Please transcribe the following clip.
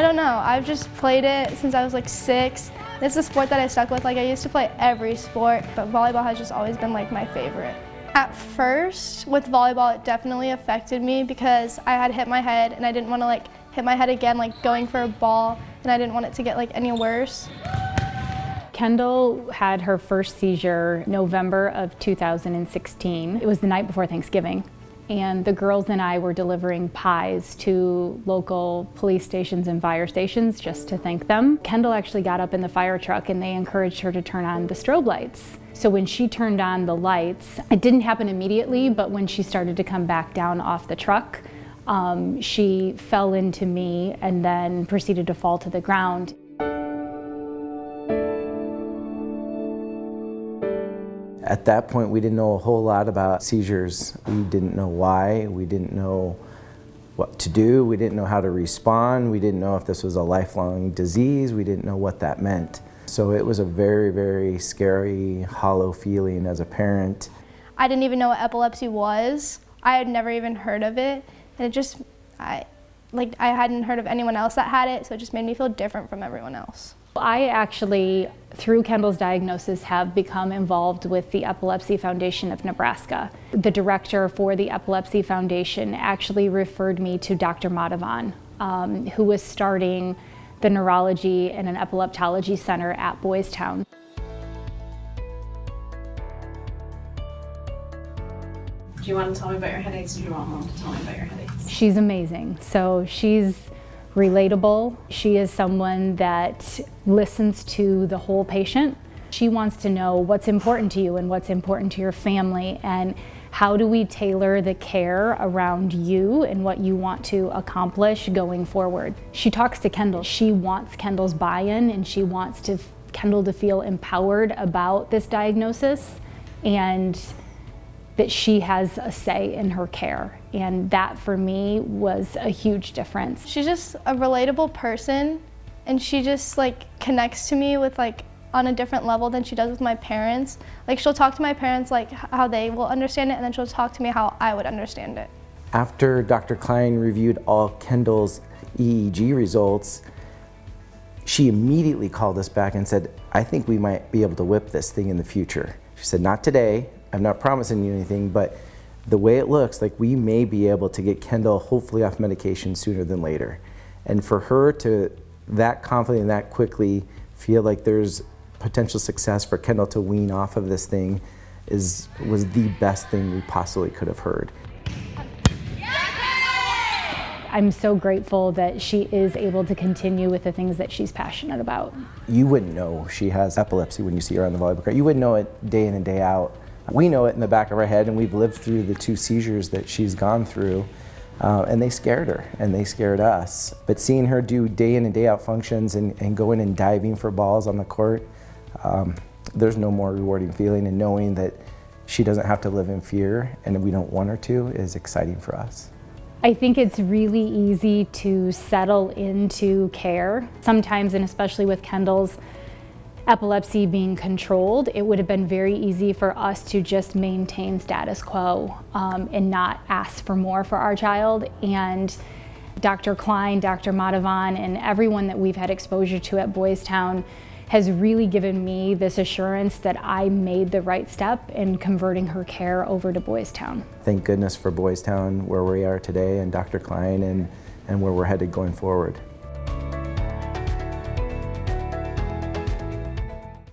don't know. I've just played it since I was like 6. It's a sport that I stuck with. Like I used to play every sport, but volleyball has just always been like my favorite. At first, with volleyball, it definitely affected me because I had hit my head and I didn't want to like hit my head again, like going for a ball, and I didn't want it to get like any worse. Kendall had her first seizure November of 2016. It was the night before Thanksgiving. And the girls and I were delivering pies to local police stations and fire stations just to thank them. Kendall actually got up in the fire truck and they encouraged her to turn on the strobe lights. So when she turned on the lights, it didn't happen immediately, but when she started to come back down off the truck, she fell into me and then proceeded to fall to the ground. At that point, we didn't know a whole lot about seizures. We didn't know why, we didn't know what to do, we didn't know how to respond, we didn't know if this was a lifelong disease, we didn't know what that meant. So it was a very, very scary, hollow feeling as a parent. I didn't even know what epilepsy was. I had never even heard of it, and it just, I hadn't heard of anyone else that had it, so it just made me feel different from everyone else. I actually, through Kendall's diagnosis, have become involved with the Epilepsy Foundation of Nebraska. The director for the Epilepsy Foundation actually referred me to Dr. Madhavan, who was starting the neurology and an epileptology center at Boys Town. Do you want to tell me about your headaches, or do you want Mom to tell me about your headaches? She's amazing. So she's relatable. She is someone that listens to the whole patient. She wants to know what's important to you and what's important to your family, and how do we tailor the care around you and what you want to accomplish going forward. She talks to Kendall. She wants Kendall's buy-in, and she wants Kendall to feel empowered about this diagnosis and that she has a say in her care. And that for me was a huge difference. She's just a relatable person, and she just like connects to me with like on a different level than she does with my parents. Like she'll talk to my parents like how they will understand it, and then she'll talk to me how I would understand it. After Dr. Klein reviewed all Kendall's EEG results, she immediately called us back and said, I think we might be able to whip this thing in the future. She said, not today, I'm not promising you anything, but the way it looks, like we may be able to get Kendall hopefully off medication sooner than later. And for her to that confidently and that quickly feel like there's potential success for Kendall to wean off of this thing was the best thing we possibly could have heard. I'm so grateful that she is able to continue with the things that she's passionate about. You wouldn't know she has epilepsy when you see her on the volleyball court. You wouldn't know it day in and day out. We know it in the back of our head, and we've lived through the 2 seizures that she's gone through, and they scared her, and they scared us. But seeing her do day in and day out functions and go in and diving for balls on the court, there's no more rewarding feeling, and knowing that she doesn't have to live in fear and we don't want her to is exciting for us. I think it's really easy to settle into care. Sometimes, and especially with Kendall's epilepsy being controlled, it would have been very easy for us to just maintain status quo and not ask for more for our child. And Dr. Klein, Dr. Madhavan, and everyone that we've had exposure to at Boys Town has really given me this assurance that I made the right step in converting her care over to Boys Town. Thank goodness for Boys Town, where we are today, and Dr. Klein, and where we're headed going forward.